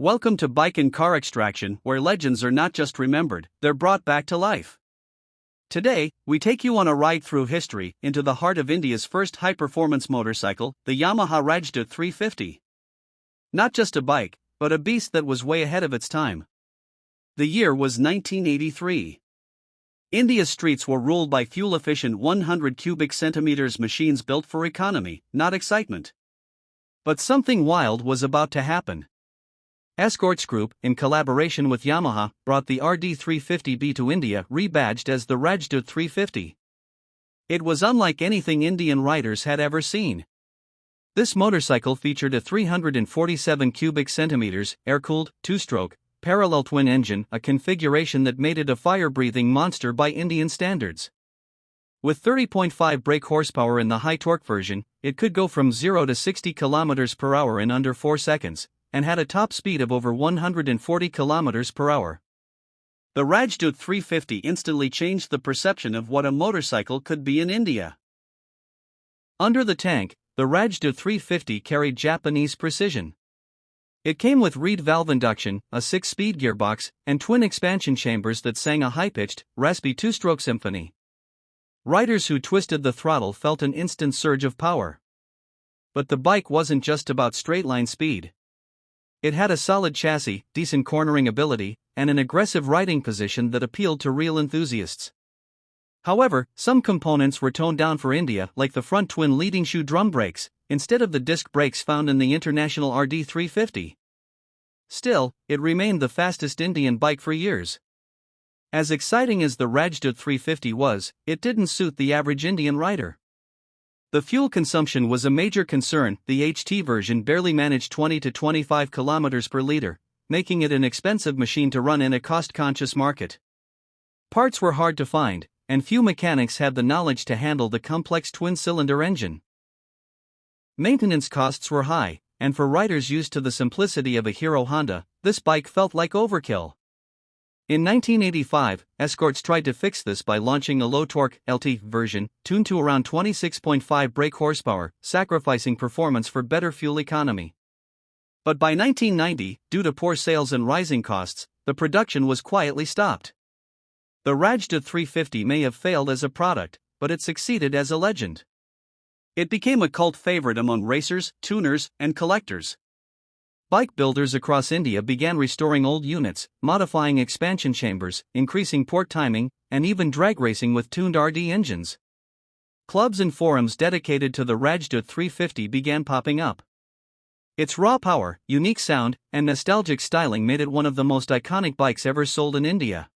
Welcome to Bike and Car Extraction, where legends are not just remembered, they're brought back to life. Today, we take you on a ride through history, into the heart of India's first high-performance motorcycle, the Yamaha Rajdoot 350. Not just a bike, but a beast that was way ahead of its time. The year was 1983. India's streets were ruled by fuel-efficient 100 cubic centimeters machines built for economy, not excitement. But something wild was about to happen. Escorts Group, in collaboration with Yamaha, brought the RD350B to India, rebadged as the Rajdoot 350. It was unlike anything Indian riders had ever seen. This motorcycle featured a 347 cubic centimeters, air-cooled, two-stroke, parallel twin engine, a configuration that made it a fire-breathing monster by Indian standards. With 30.5 brake horsepower in the high-torque version, it could go from 0 to 60 km per hour in under 4 seconds, and had a top speed of over 140 km per hour. The Rajdoot 350 instantly changed the perception of what a motorcycle could be in India. Under the tank, the Rajdoot 350 carried Japanese precision. It came with reed valve induction, a 6-speed gearbox, and twin expansion chambers that sang a high-pitched, raspy two-stroke symphony. Riders who twisted the throttle felt an instant surge of power. But the bike wasn't just about straight-line speed. It had a solid chassis, decent cornering ability, and an aggressive riding position that appealed to real enthusiasts. However, some components were toned down for India, like the front twin leading shoe drum brakes, instead of the disc brakes found in the international RD350. Still, it remained the fastest Indian bike for years. As exciting as the Rajdoot 350 was, it didn't suit the average Indian rider. The fuel consumption was a major concern. The HT version barely managed 20 to 25 km per liter, making it an expensive machine to run in a cost-conscious market. Parts were hard to find, and few mechanics had the knowledge to handle the complex twin-cylinder engine. Maintenance costs were high, and for riders used to the simplicity of a Hero Honda, this bike felt like overkill. In 1985, Escorts tried to fix this by launching a low-torque LT version, tuned to around 26.5 brake horsepower, sacrificing performance for better fuel economy. But by 1990, due to poor sales and rising costs, the production was quietly stopped. The Rajdoot 350 may have failed as a product, but it succeeded as a legend. It became a cult favorite among racers, tuners, and collectors. Bike builders across India began restoring old units, modifying expansion chambers, increasing port timing, and even drag racing with tuned RD engines. Clubs and forums dedicated to the Rajdoot 350 began popping up. Its raw power, unique sound, and nostalgic styling made it one of the most iconic bikes ever sold in India.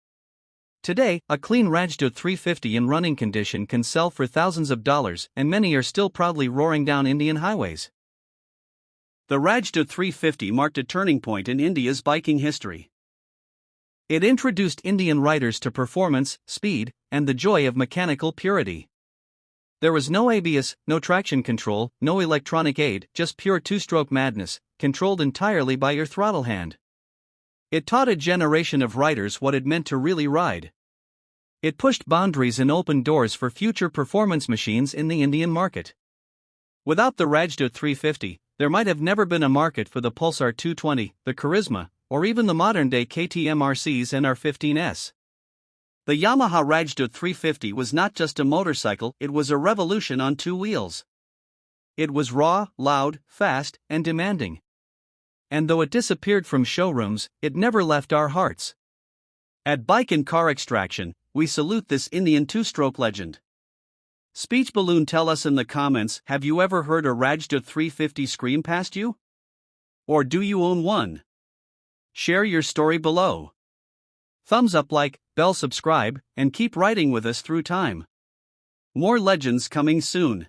Today, a clean Rajdoot 350 in running condition can sell for thousands of dollars, and many are still proudly roaring down Indian highways. The Rajdoot 350 marked a turning point in India's biking history. It introduced Indian riders to performance, speed, and the joy of mechanical purity. There was no ABS, no traction control, no electronic aid, just pure two-stroke madness, controlled entirely by your throttle hand. It taught a generation of riders what it meant to really ride. It pushed boundaries and opened doors for future performance machines in the Indian market. Without the Rajdoot 350, there might have never been a market for the Pulsar 220, the Charisma, or even the modern-day KTM RCs and R15s. The Yamaha Rajdoot 350 was not just a motorcycle, it was a revolution on two wheels. It was raw, loud, fast, and demanding. And though it disappeared from showrooms, it never left our hearts. At Bike and Car Extraction, we salute this Indian two-stroke legend. Speech Balloon, tell us in the comments, have you ever heard a Rajdoot 350 scream past you? Or do you own one? Share your story below. Thumbs up, like, bell, subscribe, and keep riding with us through time. More legends coming soon.